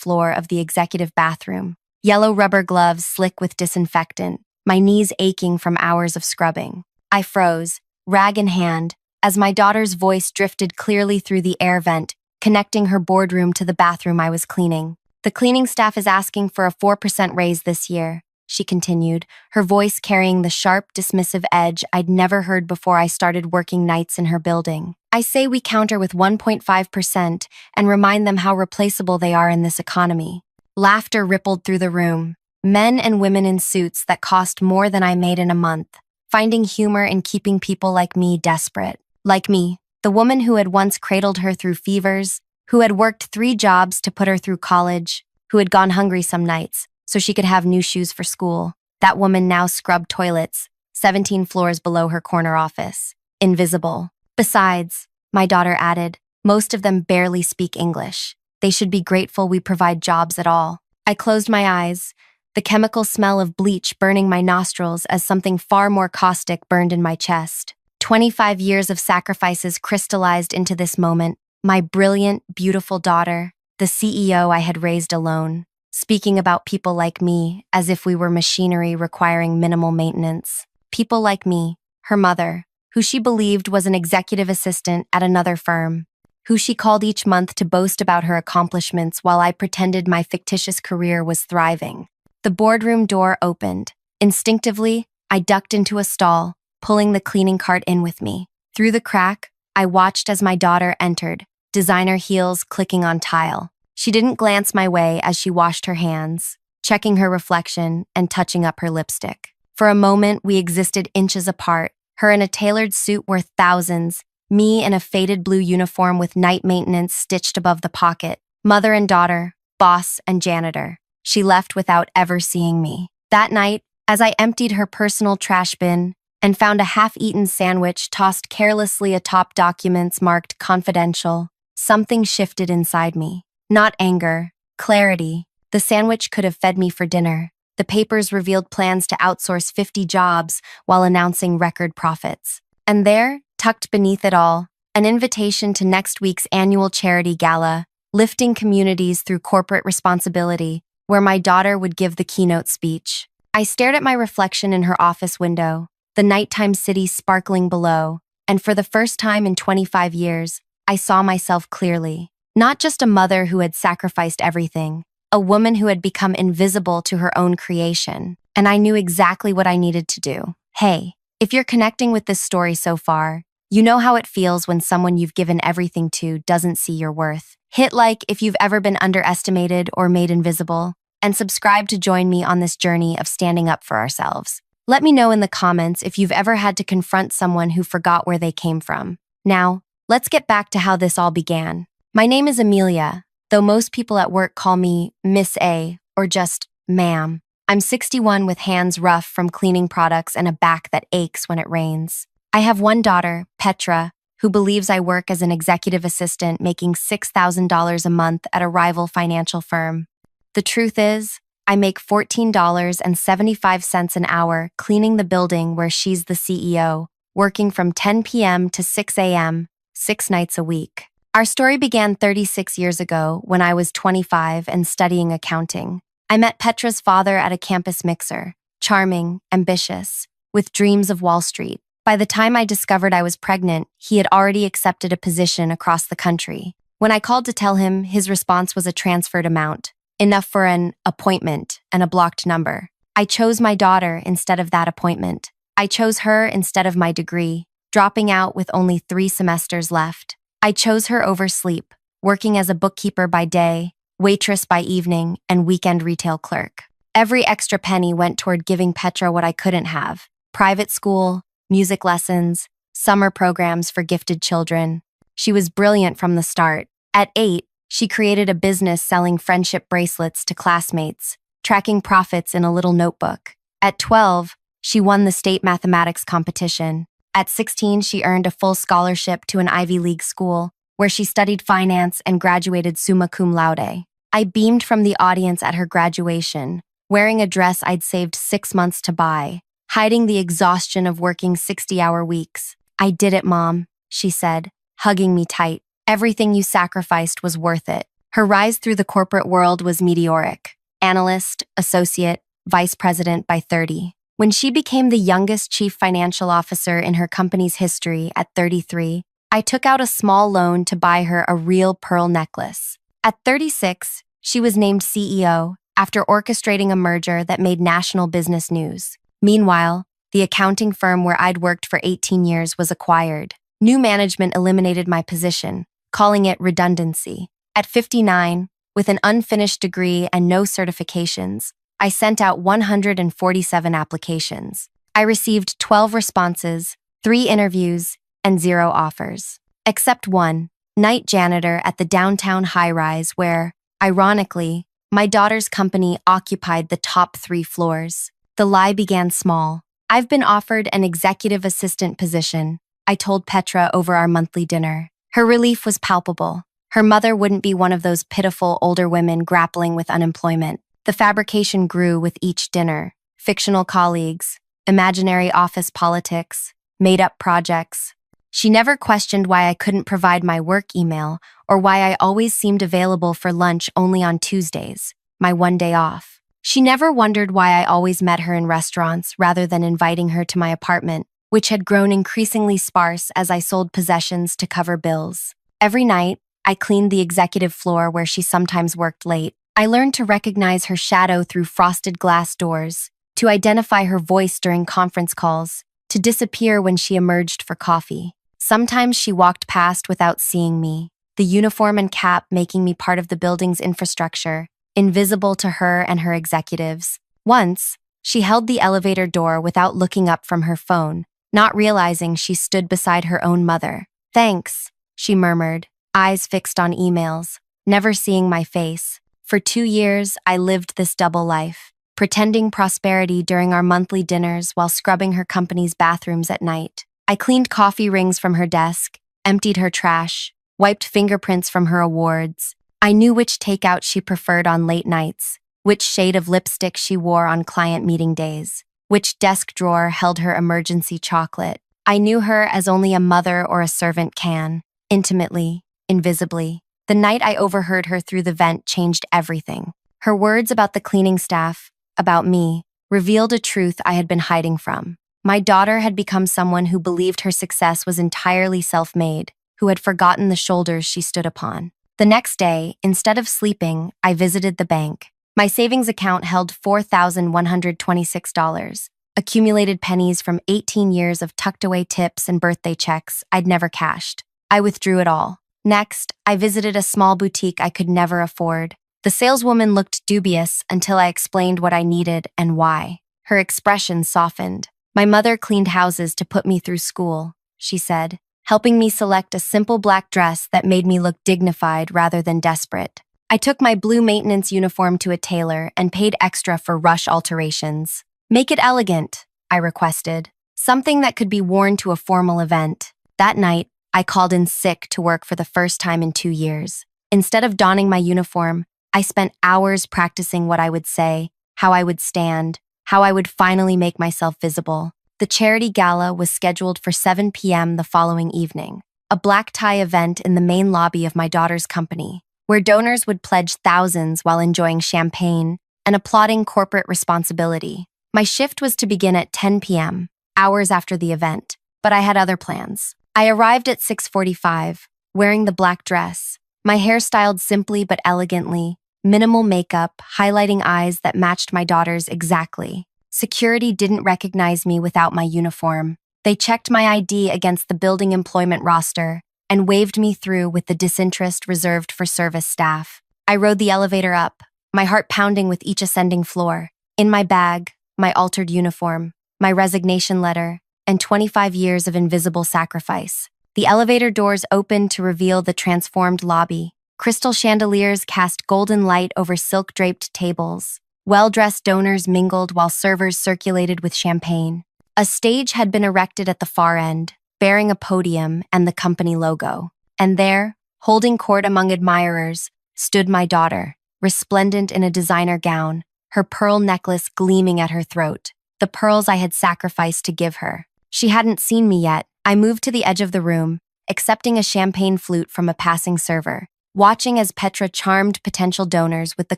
floor of the executive bathroom. Yellow rubber gloves slick with disinfectant, my knees aching from hours of scrubbing. I froze, rag in hand, as my daughter's voice drifted clearly through the air vent, connecting her boardroom to the bathroom I was cleaning. The cleaning staff is asking for a 4% raise this year, she continued, her voice carrying the sharp, dismissive edge I'd never heard before I started working nights in her building. I say we counter with 1.5% and remind them how replaceable they are in this economy. Laughter rippled through the room. Men and women in suits that cost more than I made in a month, finding humor in keeping people like me desperate. Like me, the woman who had once cradled her through fevers, who had worked 3 jobs to put her through college, who had gone hungry some nights so she could have new shoes for school. That woman now scrubbed toilets, 17 floors below her corner office. Invisible. Besides, my daughter added, most of them barely speak English. They should be grateful we provide jobs at all. I closed my eyes, the chemical smell of bleach burning my nostrils as something far more caustic burned in my chest. 25 years of sacrifices crystallized into this moment. My brilliant, beautiful daughter, the CEO I had raised alone, speaking about people like me as if we were machinery requiring minimal maintenance. People like me, her mother, who she believed was an executive assistant at another firm, who she called each month to boast about her accomplishments while I pretended my fictitious career was thriving. The boardroom door opened. Instinctively, I ducked into a stall, pulling the cleaning cart in with me. Through the crack, I watched as my daughter entered, designer heels clicking on tile. She didn't glance my way as she washed her hands, checking her reflection and touching up her lipstick. For a moment, we existed inches apart, her in a tailored suit worth thousands, me in a faded blue uniform with night maintenance stitched above the pocket, mother and daughter, boss and janitor. She left without ever seeing me. That night, as I emptied her personal trash bin and found a half-eaten sandwich tossed carelessly atop documents marked confidential, something shifted inside me. Not anger, clarity. The sandwich could have fed me for dinner. The papers revealed plans to outsource 50 jobs while announcing record profits. And there, tucked beneath it all, an invitation to next week's annual charity gala, lifting communities through corporate responsibility, where my daughter would give the keynote speech. I stared at my reflection in her office window, the nighttime city sparkling below, and for the first time in 25 years, I saw myself clearly. Not just a mother who had sacrificed everything, a woman who had become invisible to her own creation, and I knew exactly what I needed to do. Hey, if you're connecting with this story so far, you know how it feels when someone you've given everything to doesn't see your worth. Hit like if you've ever been underestimated or made invisible, and subscribe to join me on this journey of standing up for ourselves. Let me know in the comments if you've ever had to confront someone who forgot where they came from. Now, let's get back to how this all began. My name is Amelia, though most people at work call me Miss A or just ma'am. I'm 61 with hands rough from cleaning products and a back that aches when it rains. I have one daughter, Petra, who believes I work as an executive assistant making $6,000 a month at a rival financial firm. The truth is, I make $14.75 an hour cleaning the building where she's the CEO, working from 10 p.m. to 6 a.m., 6 nights a week. Our story began 36 years ago when I was 25 and studying accounting. I met Petra's father at a campus mixer, charming, ambitious, with dreams of Wall Street. By the time I discovered I was pregnant, he had already accepted a position across the country. When I called to tell him, his response was a transferred amount, enough for an appointment and a blocked number. I chose my daughter instead of that appointment. I chose her instead of my degree, dropping out with only 3 semesters left. I chose her over sleep, working as a bookkeeper by day, waitress by evening, and weekend retail clerk. Every extra penny went toward giving Petra what I couldn't have: private school, music lessons, summer programs for gifted children. She was brilliant from the start. At 8, she created a business selling friendship bracelets to classmates, tracking profits in a little notebook. At 12, she won the state mathematics competition. At 16, she earned a full scholarship to an Ivy League school, where she studied finance and graduated summa cum laude. I beamed from the audience at her graduation, wearing a dress I'd saved 6 months to buy, hiding the exhaustion of working 60-hour weeks. "I did it, Mom," she said, hugging me tight. "Everything you sacrificed was worth it." Her rise through the corporate world was meteoric. Analyst, associate, vice president by 30. When she became the youngest chief financial officer in her company's history at 33, I took out a small loan to buy her a real pearl necklace. At 36, she was named CEO after orchestrating a merger that made national business news. Meanwhile, the accounting firm where I'd worked for 18 years was acquired. New management eliminated my position, calling it redundancy. At 59, with an unfinished degree and no certifications, I sent out 147 applications. I received 12 responses, 3 interviews, and 0 offers. Except one, night janitor at the downtown high-rise where, ironically, my daughter's company occupied the top 3 floors. The lie began small. I've been offered an executive assistant position, I told Petra over our monthly dinner. Her relief was palpable. Her mother wouldn't be one of those pitiful older women grappling with unemployment. The fabrication grew with each dinner. Fictional colleagues, imaginary office politics, made-up projects. She never questioned why I couldn't provide my work email or why I always seemed available for lunch only on Tuesdays, my one day off. She never wondered why I always met her in restaurants rather than inviting her to my apartment, which had grown increasingly sparse as I sold possessions to cover bills. Every night, I cleaned the executive floor where she sometimes worked late. I learned to recognize her shadow through frosted glass doors, to identify her voice during conference calls, to disappear when she emerged for coffee. Sometimes she walked past without seeing me, the uniform and cap making me part of the building's infrastructure, invisible to her and her executives. Once, she held the elevator door without looking up from her phone, not realizing she stood beside her own mother. "Thanks," she murmured, eyes fixed on emails, never seeing my face. For 2 years, I lived this double life, pretending prosperity during our monthly dinners while scrubbing her company's bathrooms at night. I cleaned coffee rings from her desk, emptied her trash, wiped fingerprints from her awards. I knew which takeout she preferred on late nights, which shade of lipstick she wore on client meeting days, which desk drawer held her emergency chocolate. I knew her as only a mother or a servant can, intimately, invisibly. The night I overheard her through the vent changed everything. Her words about the cleaning staff, about me, revealed a truth I had been hiding from. My daughter had become someone who believed her success was entirely self-made, who had forgotten the shoulders she stood upon. The next day, instead of sleeping, I visited the bank. My savings account held $4,126, accumulated pennies from 18 years of tucked-away tips and birthday checks I'd never cashed. I withdrew it all. Next, I visited a small boutique I could never afford. The saleswoman looked dubious until I explained what I needed and why. Her expression softened. "My mother cleaned houses to put me through school," she said, helping me select a simple black dress that made me look dignified rather than desperate. I took my blue maintenance uniform to a tailor and paid extra for rush alterations. "Make it elegant," I requested. "Something that could be worn to a formal event." That night, I called in sick to work for the first time in 2 years. Instead of donning my uniform, I spent hours practicing what I would say, how I would stand, how I would finally make myself visible. The charity gala was scheduled for 7 p.m. the following evening, a black tie event in the main lobby of my daughter's company, where donors would pledge thousands while enjoying champagne and applauding corporate responsibility. My shift was to begin at 10 p.m., hours after the event, but I had other plans. I arrived at 6:45, wearing the black dress, my hair styled simply but elegantly, minimal makeup, highlighting eyes that matched my daughter's exactly. Security didn't recognize me without my uniform. They checked my ID against the building employment roster and waved me through with the disinterest reserved for service staff. I rode the elevator up, my heart pounding with each ascending floor. In my bag, my altered uniform, my resignation letter, and 25 years of invisible sacrifice. The elevator doors opened to reveal the transformed lobby. Crystal chandeliers cast golden light over silk-draped tables. Well-dressed donors mingled while servers circulated with champagne. A stage had been erected at the far end, bearing a podium and the company logo. And there, holding court among admirers, stood my daughter, resplendent in a designer gown, her pearl necklace gleaming at her throat, the pearls I had sacrificed to give her. She hadn't seen me yet. I moved to the edge of the room, accepting a champagne flute from a passing server. watching as Petra charmed potential donors with the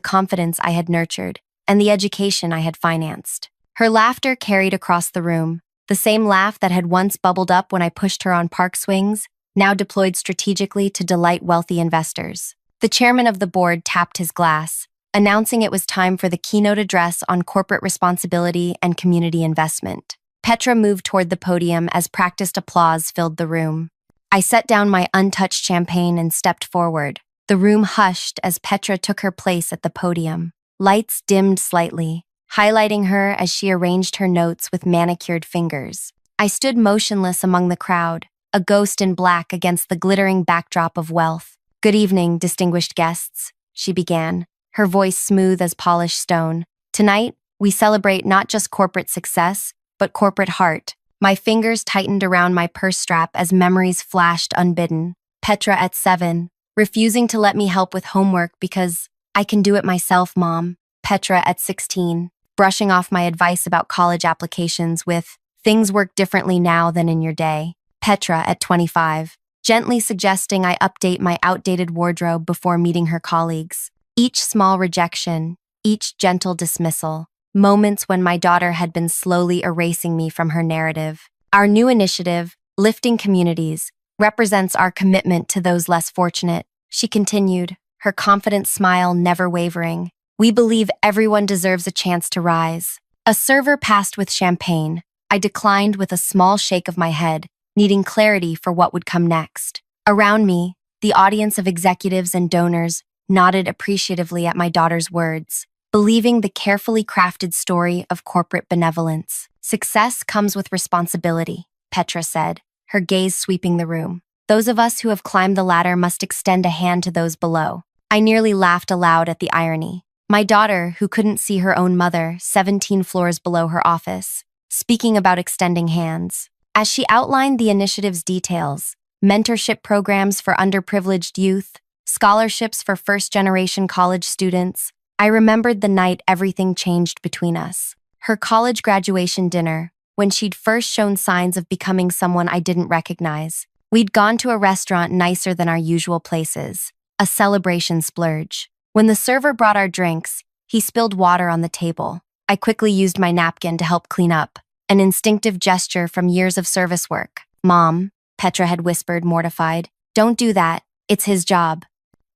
confidence I had nurtured and the education I had financed. Her laughter carried across the room, the same laugh that had once bubbled up when I pushed her on park swings, now deployed strategically to delight wealthy investors. The chairman of the board tapped his glass, announcing it was time for the keynote address on corporate responsibility and community investment. Petra moved toward the podium as practiced applause filled the room. I set down my untouched champagne and stepped forward. The room hushed as Petra took her place at the podium. Lights dimmed slightly, highlighting her as she arranged her notes with manicured fingers. I stood motionless among the crowd, a ghost in black against the glittering backdrop of wealth. "Good evening, distinguished guests," she began, her voice smooth as polished stone. "Tonight, we celebrate not just corporate success, but corporate heart." My fingers tightened around my purse strap as memories flashed unbidden. Petra at 7, refusing to let me help with homework because "I can do it myself, Mom." Petra at 16, brushing off my advice about college applications with "Things work differently now than in your day." Petra at 25, gently suggesting I update my outdated wardrobe before meeting her colleagues. Each small rejection, each gentle dismissal, moments when my daughter had been slowly erasing me from her narrative. Our new initiative, Lifting Communities, represents our commitment to those less fortunate, she continued, her confident smile never wavering. "We believe everyone deserves a chance to rise." A server passed with champagne. I declined with a small shake of my head, needing clarity for what would come next. Around me, the audience of executives and donors nodded appreciatively at my daughter's words, believing the carefully crafted story of corporate benevolence. "Success comes with responsibility," Petra said, her gaze sweeping the room. "Those of us who have climbed the ladder must extend a hand to those below." I nearly laughed aloud at the irony. My daughter, who couldn't see her own mother 17 floors below her office, speaking about extending hands. As she outlined the initiative's details, mentorship programs for underprivileged youth, scholarships for first-generation college students, I remembered the night everything changed between us. Her college graduation dinner, when she'd first shown signs of becoming someone I didn't recognize. We'd gone to a restaurant nicer than our usual places, a celebration splurge. When the server brought our drinks, he spilled water on the table. I quickly used my napkin to help clean up, an instinctive gesture from years of service work. "Mom," Petra had whispered, mortified, "don't do that. It's his job."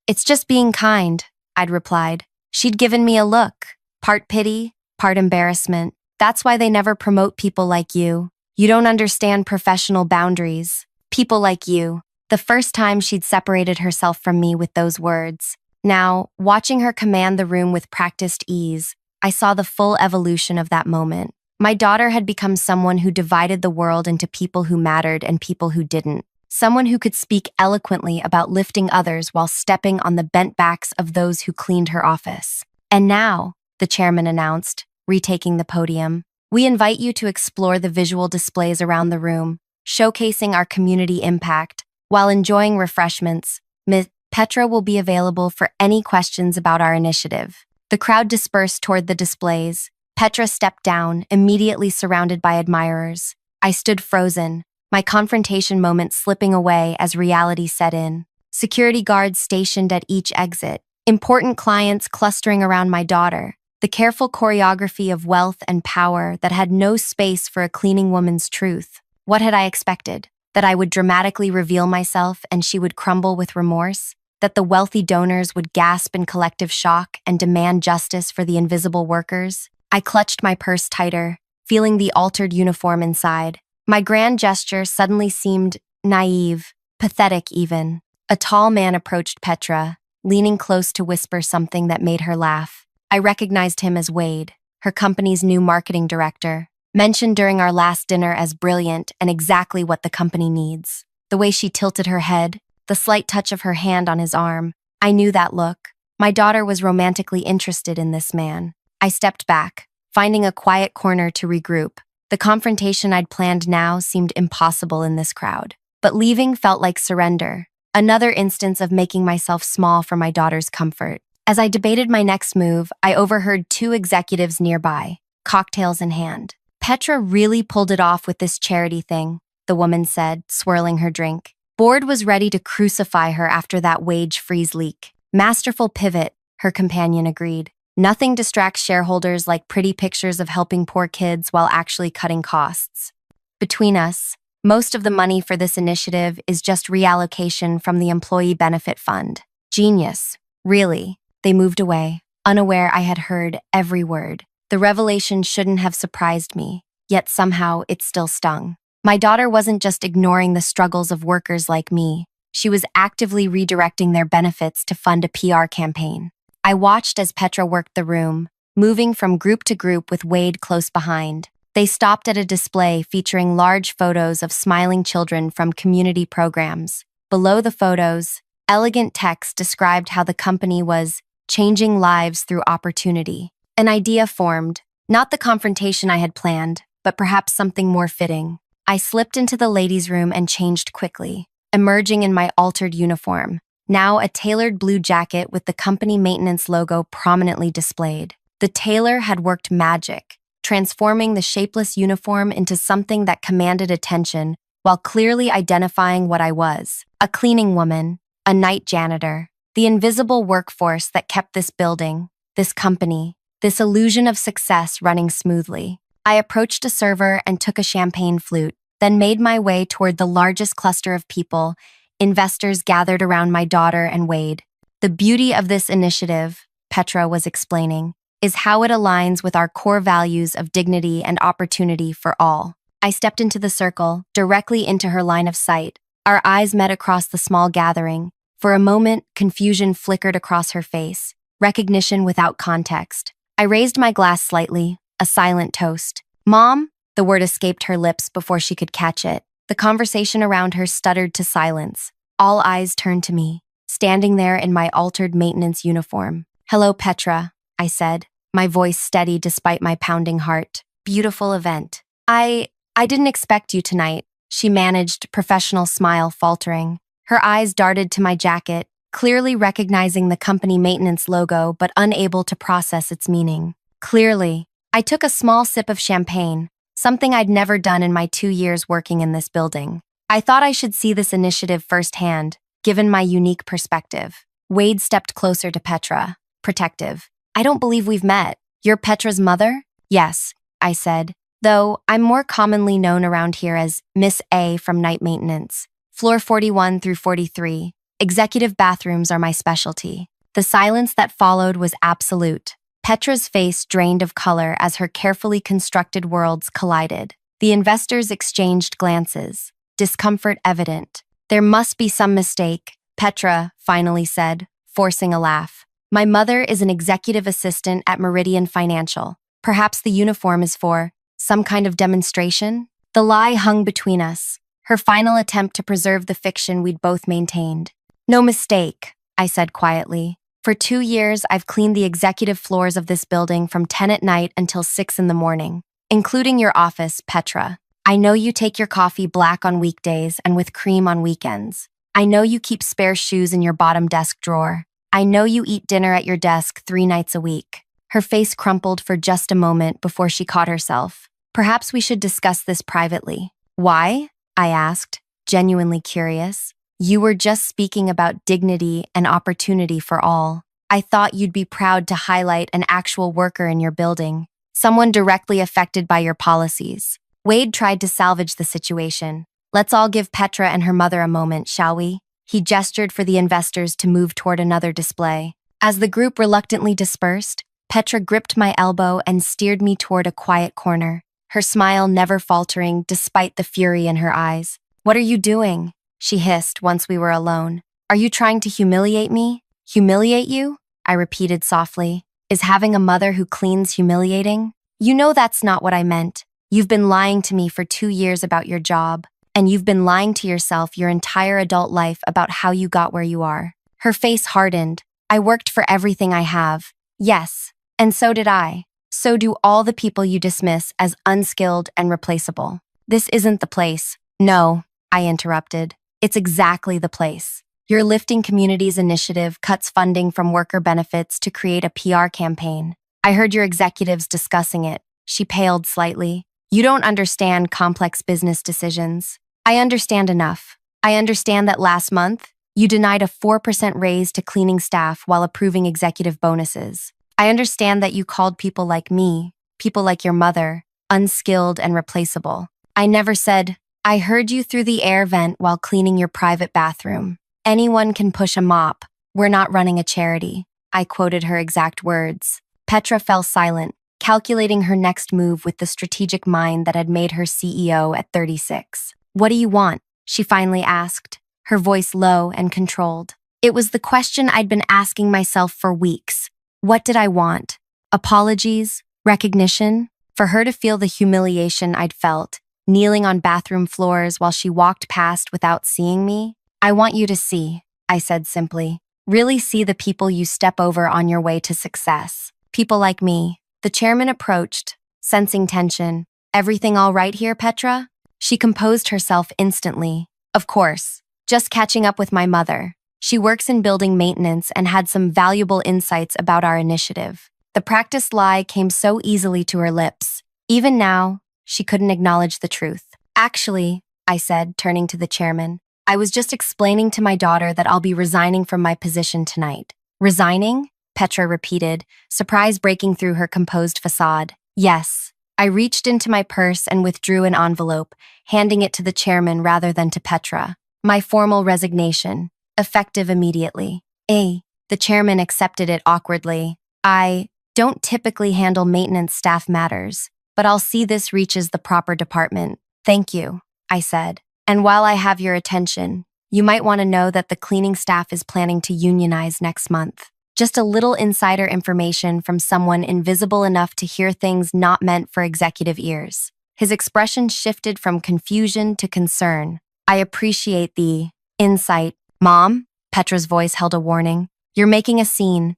"It's just being kind," I'd replied. She'd given me a look, part pity, part embarrassment. "That's why they never promote people like you. You don't understand professional boundaries. People like you." The first time she'd separated herself from me with those words. Now, watching her command the room with practiced ease, I saw the full evolution of that moment. My daughter had become someone who divided the world into people who mattered and people who didn't. Someone who could speak eloquently about lifting others while stepping on the bent backs of those who cleaned her office. "And now," the chairman announced, retaking the podium, "we invite you to explore the visual displays around the room, showcasing our community impact. While enjoying refreshments, Ms. Petra will be available for any questions about our initiative." The crowd dispersed toward the displays. Petra stepped down, immediately surrounded by admirers. I stood frozen, my confrontation moment slipping away as reality set in. Security guards stationed at each exit, important clients clustering around my daughter, the careful choreography of wealth and power that had no space for a cleaning woman's truth. What had I expected? That I would dramatically reveal myself and she would crumble with remorse? That the wealthy donors would gasp in collective shock and demand justice for the invisible workers? I clutched my purse tighter, feeling the altered uniform inside. My grand gesture suddenly seemed naive, pathetic even. A tall man approached Petra, leaning close to whisper something that made her laugh. I recognized him as Wade, her company's new marketing director, mentioned during our last dinner as brilliant and exactly what the company needs. The way she tilted her head, the slight touch of her hand on his arm, I knew that look. My daughter was romantically interested in this man. I stepped back, finding a quiet corner to regroup. The confrontation I'd planned now seemed impossible in this crowd. But leaving felt like surrender, another instance of making myself small for my daughter's comfort. As I debated my next move, I overheard two executives nearby, cocktails in hand. "Petra really pulled it off with this charity thing," the woman said, swirling her drink. board was ready to crucify her after that wage freeze leak. Masterful pivot, her companion agreed. Nothing distracts shareholders like pretty pictures of helping poor kids while actually cutting costs. Between us, most of the money for this initiative is just reallocation from the Employee Benefit Fund. Genius. Really. They moved away, unaware I had heard every word. The revelation shouldn't have surprised me, yet somehow it still stung. My daughter wasn't just ignoring the struggles of workers like me. She was actively redirecting their benefits to fund a PR campaign. I watched as Petra worked the room, moving from group to group with Wade close behind. They stopped at a display featuring large photos of smiling children from community programs. Below the photos, elegant text described how the company was changing lives through opportunity. An idea formed, not the confrontation I had planned, but perhaps something more fitting. I slipped into the ladies' room and changed quickly, emerging in my altered uniform, now a tailored blue jacket with the company maintenance logo prominently displayed. The tailor had worked magic, transforming the shapeless uniform into something that commanded attention while clearly identifying what I was: a cleaning woman, a night janitor, the invisible workforce that kept this building, this company, this illusion of success running smoothly. I approached a server and took a champagne flute, then made my way toward the largest cluster of people, investors gathered around my daughter and Wade. The beauty of this initiative, Petra was explaining, is how it aligns with our core values of dignity and opportunity for all. I stepped into the circle, directly into her line of sight. Our eyes met across the small gathering. For a moment, confusion flickered across her face, recognition without context. I raised my glass slightly, a silent toast. "Mom?" The word escaped her lips before she could catch it. The conversation around her stuttered to silence. All eyes turned to me, standing there in my altered maintenance uniform. "Hello, Petra," I said, my voice steady despite my pounding heart. "Beautiful event." I didn't expect you tonight," she managed, professional smile faltering. Her eyes darted to my jacket, clearly recognizing the company maintenance logo but unable to process its meaning. Clearly, I took a small sip of champagne, something I'd never done in my 2 years working in this building. I thought I should see this initiative firsthand, given my unique perspective. Wade stepped closer to Petra, protective. "I don't believe we've met. You're Petra's mother?" "Yes," I said, though I'm more commonly known around here as Miss A from night maintenance. Floor 41 through 43. Executive bathrooms are my specialty. The silence that followed was absolute. Petra's face drained of color as her carefully constructed worlds collided. The investors exchanged glances, discomfort evident. "There must be some mistake," Petra finally said, forcing a laugh. "My mother is an executive assistant at Meridian Financial. Perhaps the uniform is for some kind of demonstration?" The lie hung between us, her final attempt to preserve the fiction we'd both maintained. "No mistake," I said quietly. "For 2 years, I've cleaned the executive floors of this building from 10 at night until 6 in the morning, including your office, Petra. I know you take your coffee black on weekdays and with cream on weekends. I know you keep spare shoes in your bottom desk drawer. I know you eat dinner at your desk 3 nights a week." Her face crumpled for just a moment before she caught herself. "Perhaps we should discuss this privately." "Why?" I asked, genuinely curious. "You were just speaking about dignity and opportunity for all. I thought you'd be proud to highlight an actual worker in your building, someone directly affected by your policies." Wade tried to salvage the situation. "Let's all give Petra and her mother a moment, shall we?" He gestured for the investors to move toward another display. As the group reluctantly dispersed, Petra gripped my elbow and steered me toward a quiet corner, her smile never faltering despite the fury in her eyes. "What are you doing?" she hissed once we were alone. "Are you trying to humiliate me?" "Humiliate you?" I repeated softly. "Is having a mother who cleans humiliating?" "You know that's not what I meant. You've been lying to me for 2 years about your job, and you've been lying to yourself your entire adult life about how you got where you are." Her face hardened. "I worked for everything I have." "Yes, and so did I. So do all the people you dismiss as unskilled and replaceable." "This isn't the place." "No," I interrupted. "It's exactly the place. Your Lifting Communities initiative cuts funding from worker benefits to create a PR campaign. I heard your executives discussing it." She paled slightly. "You don't understand complex business decisions." "I understand enough. I understand that last month, you denied a 4% raise to cleaning staff while approving executive bonuses. I understand that you called people like me, people like your mother, unskilled and replaceable. I never said, I heard you through the air vent while cleaning your private bathroom. Anyone can push a mop. We're not running a charity. I quoted her exact words. Petra fell silent, calculating her next move with the strategic mind that had made her CEO at 36. What do you want? She finally asked, her voice low and controlled. It was the question I'd been asking myself for weeks. What did I want? Apologies? Recognition? For her to feel the humiliation I'd felt, kneeling on bathroom floors while she walked past without seeing me? I want you to see, I said simply. Really see the people you step over on your way to success. People like me. The chairman approached, sensing tension. Everything all right here, Petra? She composed herself instantly. Of course. Just catching up with my mother. She works in building maintenance and had some valuable insights about our initiative. The practiced lie came so easily to her lips. Even now, she couldn't acknowledge the truth. Actually, I said, turning to the chairman, I was just explaining to my daughter that I'll be resigning from my position tonight. Resigning? Petra repeated, surprise breaking through her composed facade. Yes. I reached into my purse and withdrew an envelope, handing it to the chairman rather than to Petra. My formal resignation, effective immediately. The chairman accepted it awkwardly. I don't typically handle maintenance staff matters, but I'll see this reaches the proper department. Thank you, I said. And while I have your attention, you might want to know that the cleaning staff is planning to unionize next month. Just a little insider information from someone invisible enough to hear things not meant for executive ears. His expression shifted from confusion to concern. I appreciate the insight. Mom? Petra's voice held a warning. You're making a scene.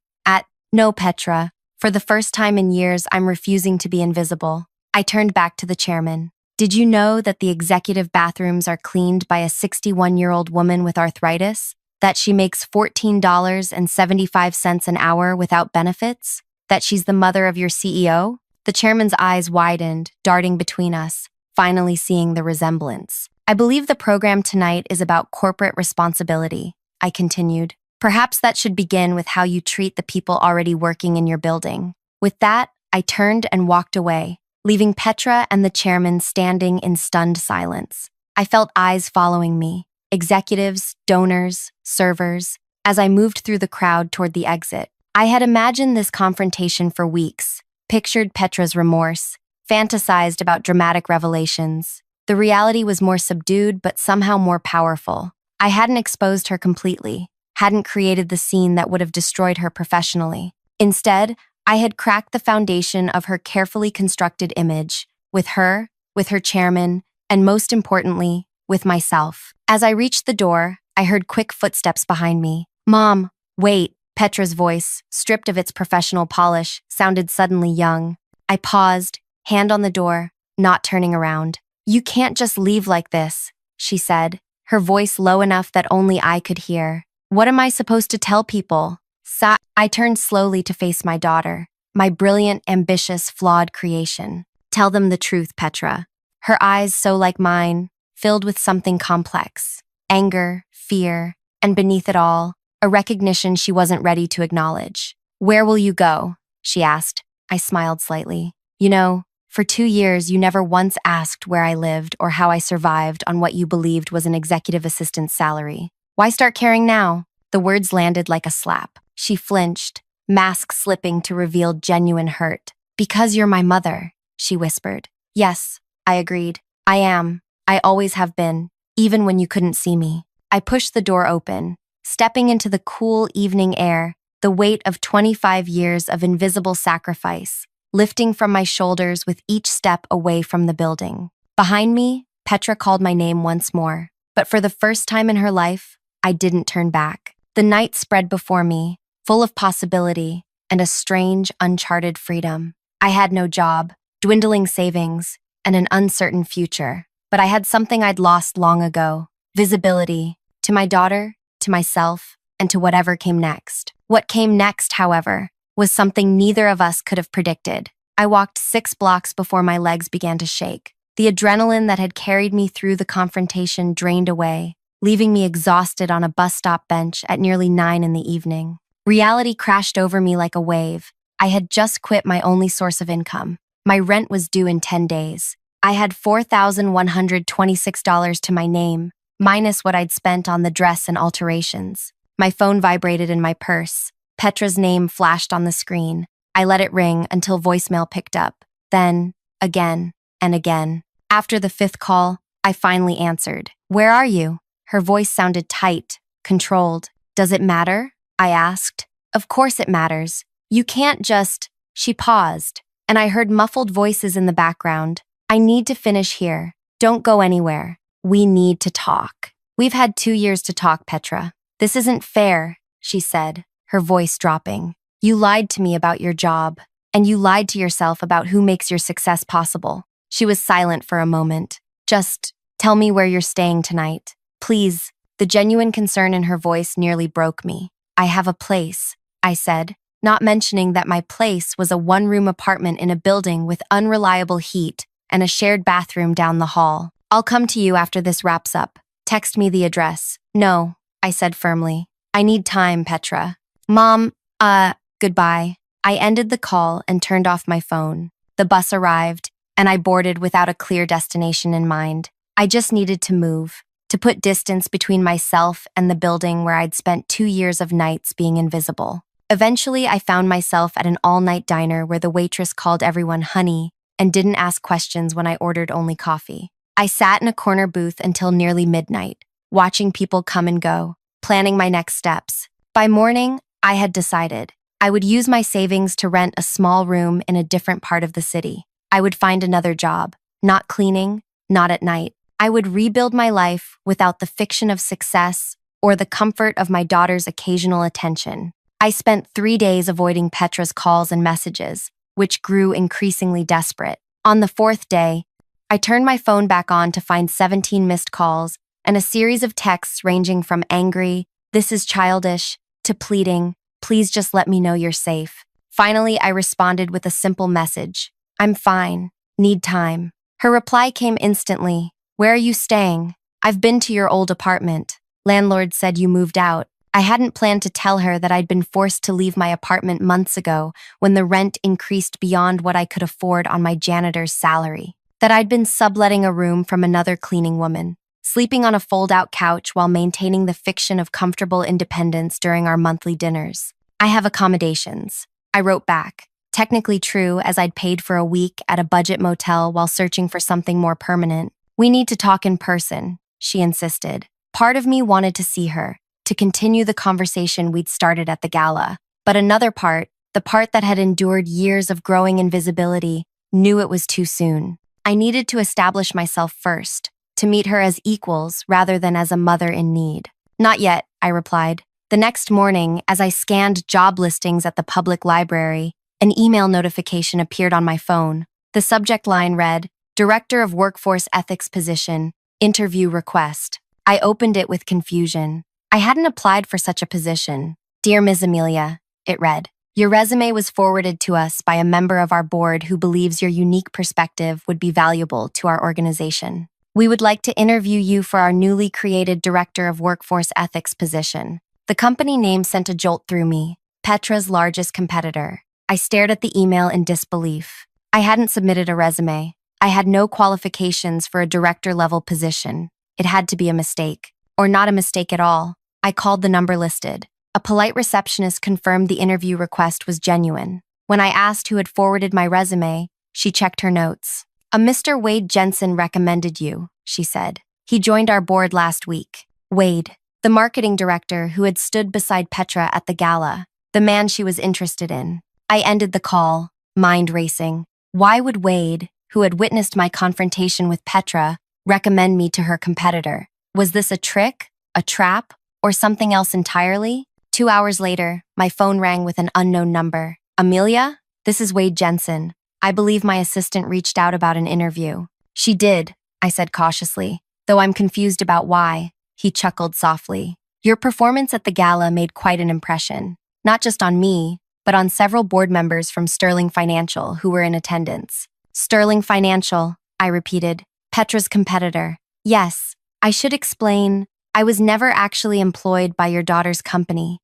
No, Petra. For the first time in years, I'm refusing to be invisible. I turned back to the chairman. Did you know that the executive bathrooms are cleaned by a 61-year-old woman with arthritis? That she makes $14.75 an hour without benefits? That she's the mother of your CEO? The chairman's eyes widened, darting between us, finally seeing the resemblance. I believe the program tonight is about corporate responsibility, I continued. Perhaps that should begin with how you treat the people already working in your building. With that, I turned and walked away, leaving Petra and the chairman standing in stunned silence. I felt eyes following me, executives, donors, servers, as I moved through the crowd toward the exit. I had imagined this confrontation for weeks, pictured Petra's remorse, fantasized about dramatic revelations. The reality was more subdued but somehow more powerful. I hadn't exposed her completely, hadn't created the scene that would have destroyed her professionally. Instead, I had cracked the foundation of her carefully constructed image, with her chairman, and most importantly, with myself. As I reached the door, I heard quick footsteps behind me. Mom, wait. Petra's voice, stripped of its professional polish, sounded suddenly young. I paused, hand on the door, not turning around. You can't just leave like this, she said, her voice low enough that only I could hear. What am I supposed to tell people? I turned slowly to face my daughter, my brilliant, ambitious, flawed creation. Tell them the truth, Petra. Her eyes, so like mine, filled with something complex. Anger, fear, and beneath it all, a recognition she wasn't ready to acknowledge. Where will you go? She asked. I smiled slightly. You know, for 2 years you never once asked where I lived or how I survived on what you believed was an executive assistant's salary. Why start caring now? The words landed like a slap. She flinched, mask slipping to reveal genuine hurt. Because you're my mother, she whispered. Yes, I agreed. I am. I always have been, even when you couldn't see me. I pushed the door open, stepping into the cool evening air, the weight of 25 years of invisible sacrifice, lifting from my shoulders with each step away from the building. Behind me, Petra called my name once more, but for the first time in her life, I didn't turn back. The night spread before me, full of possibility and a strange, uncharted freedom. I had no job, dwindling savings, and an uncertain future. But I had something I'd lost long ago: visibility, to my daughter, to myself, and to whatever came next. What came next, however, was something neither of us could have predicted. I walked 6 blocks before my legs began to shake. The adrenaline that had carried me through the confrontation drained away, leaving me exhausted on a bus stop bench at nearly 9 in the evening. Reality crashed over me like a wave. I had just quit my only source of income. My rent was due in 10 days. I had $4,126 to my name, minus what I'd spent on the dress and alterations. My phone vibrated in my purse. Petra's name flashed on the screen. I let it ring until voicemail picked up. Then, again, and again. After the fifth call, I finally answered. "Where are you?" Her voice sounded tight, controlled. "Does it matter?" I asked. "Of course it matters. You can't just—" She paused, and I heard muffled voices in the background. "I need to finish here. Don't go anywhere. We need to talk." "We've had 2 years to talk, Petra. This isn't fair," she said, her voice dropping. "You lied to me about your job, and you lied to yourself about who makes your success possible." She was silent for a moment. "Just tell me where you're staying tonight. Please." The genuine concern in her voice nearly broke me. "I have a place," I said, not mentioning that my place was a one-room apartment in a building with unreliable heat and a shared bathroom down the hall. "I'll come to you after this wraps up. Text me the address." "No," I said firmly. "I need time, Petra." "Mom, goodbye." I ended the call and turned off my phone. The bus arrived, and I boarded without a clear destination in mind. I just needed to move, to put distance between myself and the building where I'd spent 2 years of nights being invisible. Eventually, I found myself at an all-night diner where the waitress called everyone honey and didn't ask questions when I ordered only coffee. I sat in a corner booth until nearly midnight, watching people come and go, planning my next steps. By morning, I had decided I would use my savings to rent a small room in a different part of the city. I would find another job, not cleaning, not at night. I would rebuild my life without the fiction of success or the comfort of my daughter's occasional attention. I spent 3 days avoiding Petra's calls and messages, which grew increasingly desperate. On the 4th day, I turned my phone back on to find 17 missed calls and a series of texts ranging from angry, "This is childish," to pleading, "Please just let me know you're safe." Finally, I responded with a simple message. "I'm fine. Need time." Her reply came instantly. "Where are you staying?" "I've been to your old apartment. Landlord said you moved out." I hadn't planned to tell her that I'd been forced to leave my apartment months ago when the rent increased beyond what I could afford on my janitor's salary. That I'd been subletting a room from another cleaning woman, sleeping on a fold-out couch while maintaining the fiction of comfortable independence during our monthly dinners. "I have accommodations," I wrote back. Technically true, as I'd paid for a week at a budget motel while searching for something more permanent. "We need to talk in person," she insisted. Part of me wanted to see her, to continue the conversation we'd started at the gala. But another part, the part that had endured years of growing invisibility, knew it was too soon. I needed to establish myself first, to meet her as equals rather than as a mother in need. "Not yet," I replied. The next morning, as I scanned job listings at the public library, an email notification appeared on my phone. The subject line read, "Director of Workforce Ethics Position, Interview Request." I opened it with confusion. I hadn't applied for such a position. "Dear Ms. Amelia," it read, "your resume was forwarded to us by a member of our board who believes your unique perspective would be valuable to our organization. We would like to interview you for our newly created Director of Workforce Ethics position." The company name sent a jolt through me, Petra's largest competitor. I stared at the email in disbelief. I hadn't submitted a resume. I had no qualifications for a director-level position. It had to be a mistake, or not a mistake at all. I called the number listed. A polite receptionist confirmed the interview request was genuine. When I asked who had forwarded my resume, she checked her notes. "A Mr. Wade Jensen recommended you," she said. "He joined our board last week." Wade, the marketing director who had stood beside Petra at the gala, the man she was interested in. I ended the call, mind racing. Why would Wade, who had witnessed my confrontation with Petra, recommend me to her competitor? Was this a trick, a trap, or something else entirely? 2 hours later, my phone rang with an unknown number. "Amelia? This is Wade Jensen. I believe my assistant reached out about an interview." "She did," I said cautiously, "though I'm confused about why." He chuckled softly. "Your performance at the gala made quite an impression, not just on me, but on several board members from Sterling Financial who were in attendance." "Sterling Financial," I repeated. "Petra's competitor." "Yes, I should explain. I was never actually employed by your daughter's company.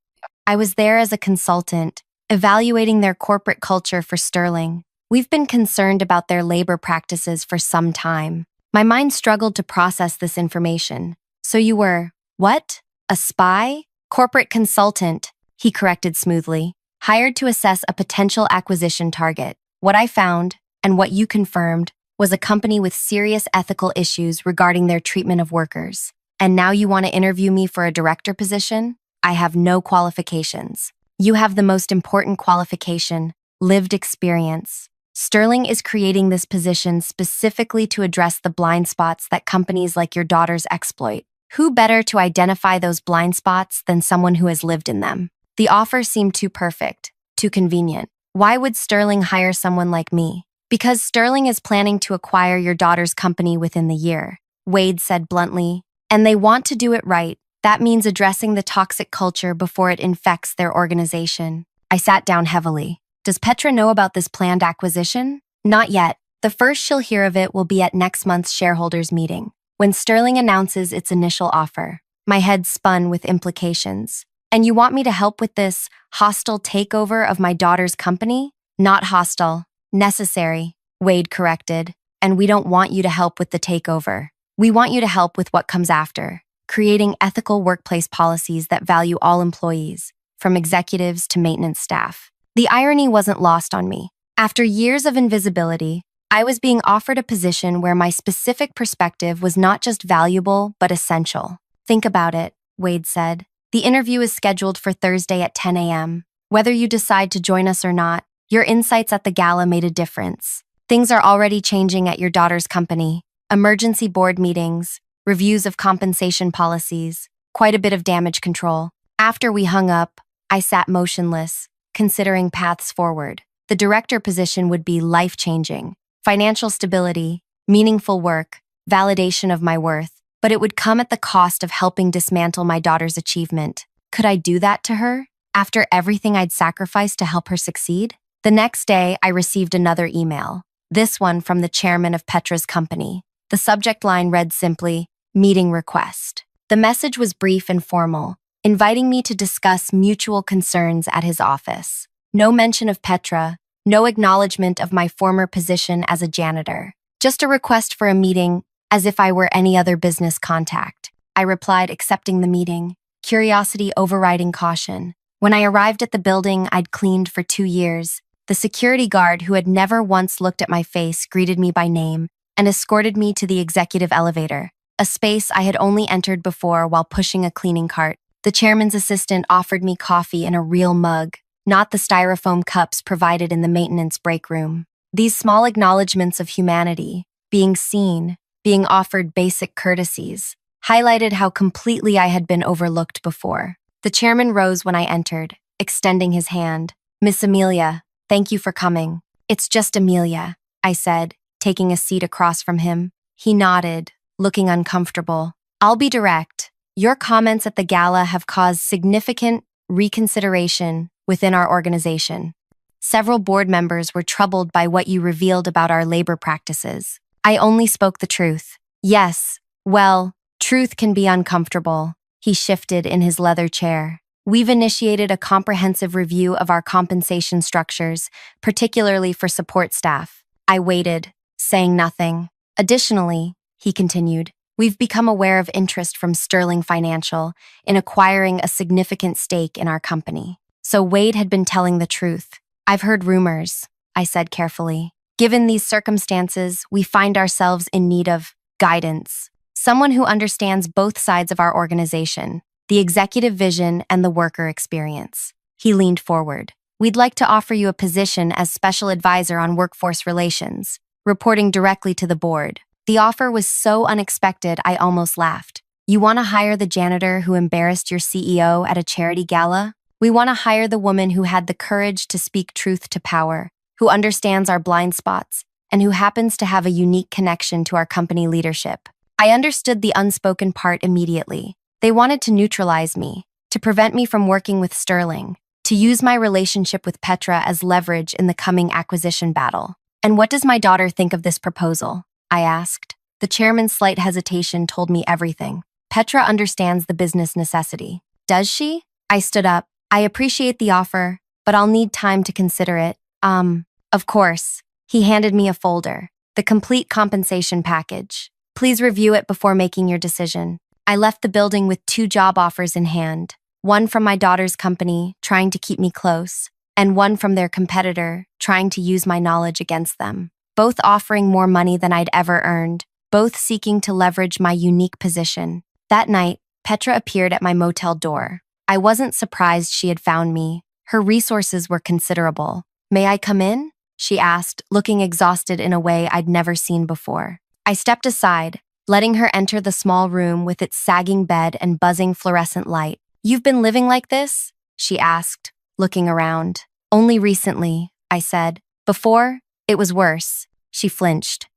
I was there as a consultant, evaluating their corporate culture for Sterling. We've been concerned about their labor practices for some time. My mind struggled to process this information. So you were, what? A spy? Corporate consultant, he corrected smoothly, hired to assess a potential acquisition target. What I found, and what you confirmed, was a company with serious ethical issues regarding their treatment of workers. And now you want to interview me for a director position? I have no qualifications. You have the most important qualification, lived experience. Sterling is creating this position specifically to address the blind spots that companies like your daughters exploit. Who better to identify those blind spots than someone who has lived in them? The offer seemed too perfect, too convenient. Why would Sterling hire someone like me? Because Sterling is planning to acquire your daughter's company within the year, Wade said bluntly. And they want to do it right. That means addressing the toxic culture before it infects their organization. I sat down heavily. Does Petra know about this planned acquisition? Not yet. The first she'll hear of it will be at next month's shareholders meeting, when Sterling announces its initial offer. My head spun with implications. And you want me to help with this hostile takeover of my daughter's company? Not hostile. Necessary, Wade corrected. And we don't want you to help with the takeover. We want you to help with what comes after, creating ethical workplace policies that value all employees, from executives to maintenance staff. The irony wasn't lost on me. After years of invisibility, I was being offered a position where my specific perspective was not just valuable, but essential. Think about it, Wade said. The interview is scheduled for Thursday at 10 a.m. Whether you decide to join us or not, your insights at the gala made a difference. Things are already changing at your daughter's company. Emergency board meetings, reviews of compensation policies, quite a bit of damage control. After we hung up, I sat motionless, considering paths forward. The director position would be life-changing. Financial stability, meaningful work, validation of my worth, but it would come at the cost of helping dismantle my daughter's achievement. Could I do that to her, after everything I'd sacrificed to help her succeed? The next day, I received another email, this one from the chairman of Petra's company. The subject line read simply, meeting request. The message was brief and formal, inviting me to discuss mutual concerns at his office. No mention of Petra, no acknowledgement of my former position as a janitor. Just a request for a meeting, as if I were any other business contact. I replied, accepting the meeting, curiosity overriding caution. When I arrived at the building I'd cleaned for 2 years, the security guard who had never once looked at my face greeted me by name and escorted me to the executive elevator, a space I had only entered before while pushing a cleaning cart. The chairman's assistant offered me coffee in a real mug, not the styrofoam cups provided in the maintenance break room. These small acknowledgments of humanity, being seen, being offered basic courtesies, highlighted how completely I had been overlooked before. The chairman rose when I entered, extending his hand. Miss Amelia, thank you for coming. It's just Amelia, I said, taking a seat across from him. He nodded, looking uncomfortable. I'll be direct. Your comments at the gala have caused significant reconsideration within our organization. Several board members were troubled by what you revealed about our labor practices. I only spoke the truth. Yes, well, truth can be uncomfortable. He shifted in his leather chair. We've initiated a comprehensive review of our compensation structures, particularly for support staff. I waited, saying nothing. Additionally, he continued, we've become aware of interest from Sterling Financial in acquiring a significant stake in our company. So Wade had been telling the truth. I've heard rumors, I said carefully. Given these circumstances, we find ourselves in need of guidance. Someone who understands both sides of our organization, the executive vision and the worker experience. He leaned forward. We'd like to offer you a position as special advisor on workforce relations, reporting directly to the board. The offer was so unexpected, I almost laughed. You want to hire the janitor who embarrassed your CEO at a charity gala? We want to hire the woman who had the courage to speak truth to power, who understands our blind spots, and who happens to have a unique connection to our company leadership. I understood the unspoken part immediately. They wanted to neutralize me, to prevent me from working with Sterling, to use my relationship with Petra as leverage in the coming acquisition battle. And what does my daughter think of this proposal? I asked. The chairman's slight hesitation told me everything. Petra understands the business necessity. Does she? I stood up. I appreciate the offer, but I'll need time to consider it. Of course. He handed me a folder. The complete compensation package. Please review it before making your decision. I left the building with 2 job offers in hand. One from my daughter's company, trying to keep me close, and one from their competitor, trying to use my knowledge against them. Both offering more money than I'd ever earned, both seeking to leverage my unique position. That night, Petra appeared at my motel door. I wasn't surprised she had found me. Her resources were considerable. "May I come in?" she asked, looking exhausted in a way I'd never seen before. I stepped aside, letting her enter the small room with its sagging bed and buzzing fluorescent light. "You've been living like this?" she asked, looking around. "Only recently," I said. "Before, it was worse." She flinched.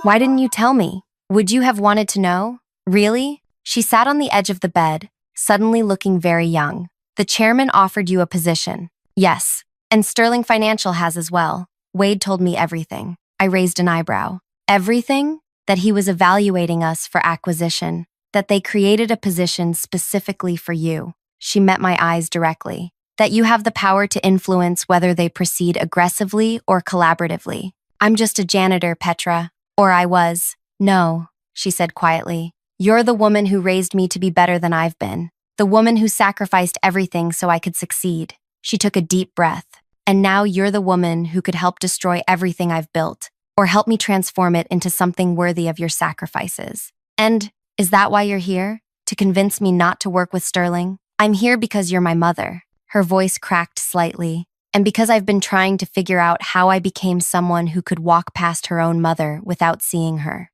"Why didn't you tell me? Would you have wanted to know? Really?" She sat on the edge of the bed, suddenly looking very young. "The chairman offered you a position." "Yes, and Sterling Financial has as well. Wade told me everything." I raised an eyebrow. "Everything?" "That he was evaluating us for acquisition. That they created a position specifically for you." She met my eyes directly. "That you have the power to influence whether they proceed aggressively or collaboratively." "I'm just a janitor, Petra. Or I was." "No," she said quietly. "You're the woman who raised me to be better than I've been. The woman who sacrificed everything so I could succeed." She took a deep breath. "And now you're the woman who could help destroy everything I've built, or help me transform it into something worthy of your sacrifices. And is that why you're here? To convince me not to work with Sterling? I'm here because you're my mother." Her voice cracked slightly. "And because I've been trying to figure out how I became someone who could walk past her own mother without seeing her.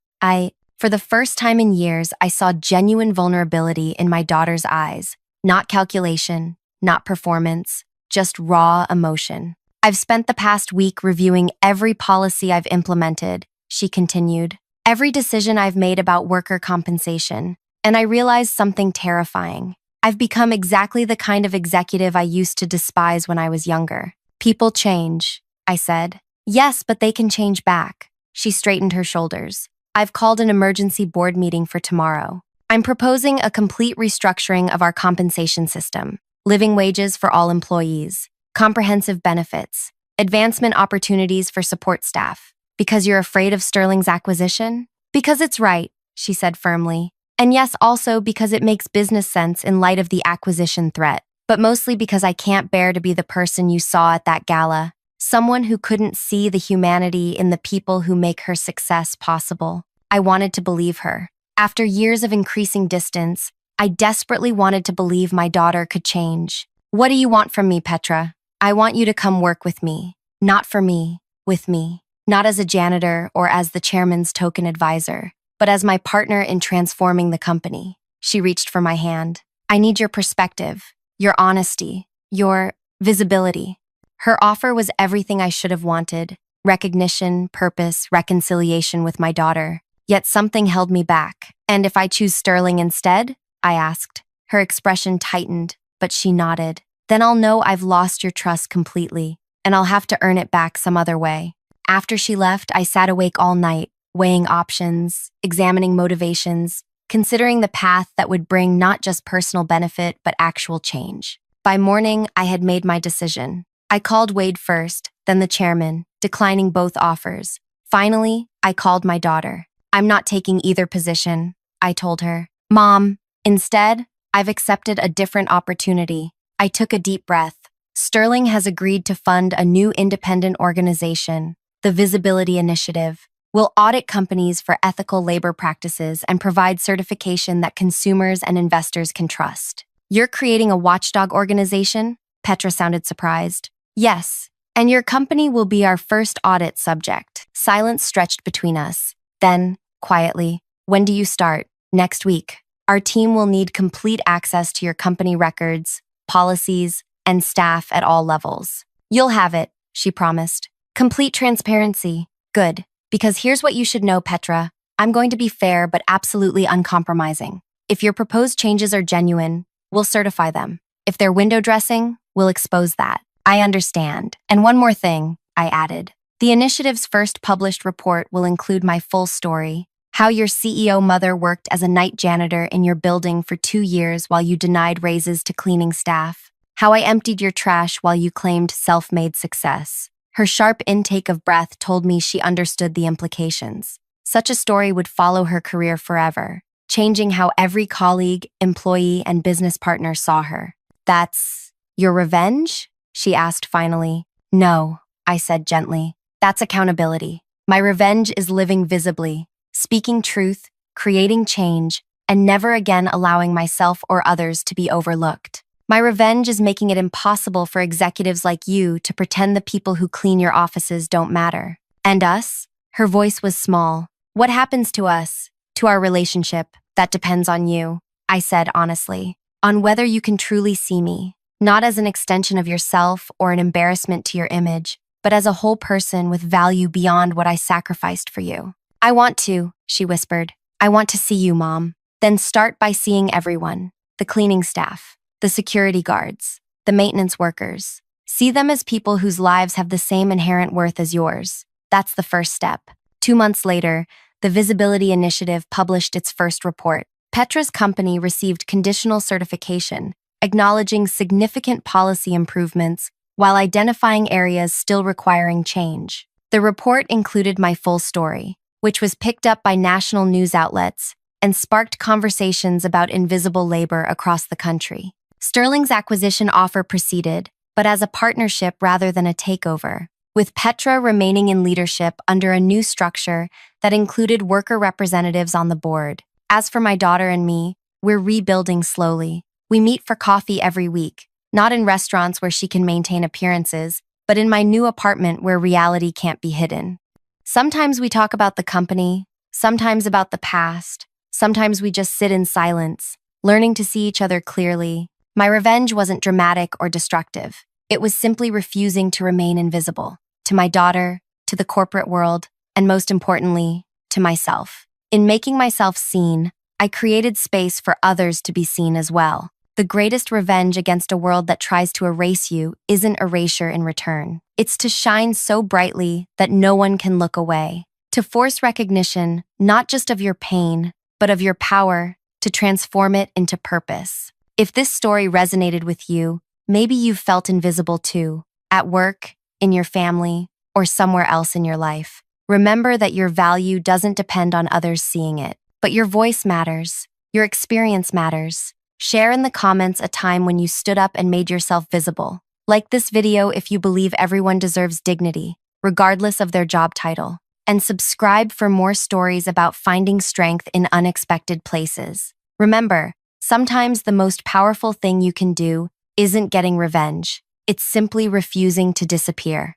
For the first time in years, I saw genuine vulnerability in my daughter's eyes. Not calculation, not performance, just raw emotion. I've spent the past week reviewing every policy I've implemented," she continued. "Every decision I've made about worker compensation. And I realized something terrifying. I've become exactly the kind of executive I used to despise when I was younger." "People change," I said. "Yes, but they can change back." She straightened her shoulders. "I've called an emergency board meeting for tomorrow. I'm proposing a complete restructuring of our compensation system. Living wages for all employees, comprehensive benefits, advancement opportunities for support staff. Because you're afraid of Sterling's acquisition?" "Because it's right," she said firmly. "And yes, also because it makes business sense in light of the acquisition threat. But mostly because I can't bear to be the person you saw at that gala. Someone who couldn't see the humanity in the people who make her success possible." I wanted to believe her. After years of increasing distance, I desperately wanted to believe my daughter could change. "What do you want from me, Petra?" "I want you to come work with me. Not for me, with me. Not as a janitor or as the chairman's token advisor, but as my partner in transforming the company." She reached for my hand. "I need your perspective, your honesty, your visibility." Her offer was everything I should have wanted: recognition, purpose, reconciliation with my daughter. Yet something held me back. "And if I choose Sterling instead?" I asked. Her expression tightened, but she nodded. "Then I'll know I've lost your trust completely, and I'll have to earn it back some other way." After she left, I sat awake all night, weighing options, examining motivations, considering the path that would bring not just personal benefit, but actual change. By morning, I had made my decision. I called Wade first, then the chairman, declining both offers. Finally, I called my daughter. "I'm not taking either position," I told her. "Mom, instead, I've accepted a different opportunity." I took a deep breath. Sterling has agreed to fund a new independent organization, the Visibility Initiative. We'll audit companies for ethical labor practices and provide certification that consumers and investors can trust. "You're creating a watchdog organization?" Petra sounded surprised. "Yes, and your company will be our first audit subject." Silence stretched between us. Then, quietly, "When do you start?" "Next week. Our team will need complete access to your company records, policies, and staff at all levels." "You'll have it," she promised. "Complete transparency." "Good. Because here's what you should know, Petra. I'm going to be fair but absolutely uncompromising. If your proposed changes are genuine, we'll certify them. If they're window dressing, we'll expose that." "I understand. And one more thing," I added. "The initiative's first published report will include my full story. How your CEO mother worked as a night janitor in your building for 2 years while you denied raises to cleaning staff. How I emptied your trash while you claimed self-made success. Her sharp intake of breath told me she understood the implications. Such a story would follow her career forever, changing how every colleague, employee, and business partner saw her. That's your revenge? She asked finally. No, I said gently. That's accountability. My revenge is living visibly, speaking truth, creating change, and never again allowing myself or others to be overlooked. My revenge is making it impossible for executives like you to pretend the people who clean your offices don't matter. And us? Her voice was small. What happens to us? To our relationship? That depends on you, I said honestly. On whether you can truly see me, not as an extension of yourself or an embarrassment to your image, but as a whole person with value beyond what I sacrificed for you. I want to, she whispered. I want to see you, Mom. Then start by seeing everyone. The cleaning staff, the security guards, the maintenance workers. See them as people whose lives have the same inherent worth as yours. That's the first step. 2 months later, the Visibility Initiative published its first report. Petra's company received conditional certification, acknowledging significant policy improvements while identifying areas still requiring change. The report included my full story, which was picked up by national news outlets and sparked conversations about invisible labor across the country. Sterling's acquisition offer proceeded, but as a partnership rather than a takeover, with Petra remaining in leadership under a new structure that included worker representatives on the board. As for my daughter and me, we're rebuilding slowly. We meet for coffee every week, not in restaurants where she can maintain appearances, but in my new apartment where reality can't be hidden. Sometimes we talk about the company, sometimes about the past, sometimes we just sit in silence, learning to see each other clearly. My revenge wasn't dramatic or destructive. It was simply refusing to remain invisible. To my daughter, to the corporate world, and most importantly, to myself. In making myself seen, I created space for others to be seen as well. The greatest revenge against a world that tries to erase you isn't erasure in return. It's to shine so brightly that no one can look away. To force recognition, not just of your pain, but of your power, to transform it into purpose. If this story resonated with you, maybe you've felt invisible too, at work, in your family, or somewhere else in your life. Remember that your value doesn't depend on others seeing it, but your voice matters, your experience matters. Share in the comments a time when you stood up and made yourself visible. Like this video if you believe everyone deserves dignity, regardless of their job title. And subscribe for more stories about finding strength in unexpected places. Remember, sometimes the most powerful thing you can do isn't getting revenge. It's simply refusing to disappear.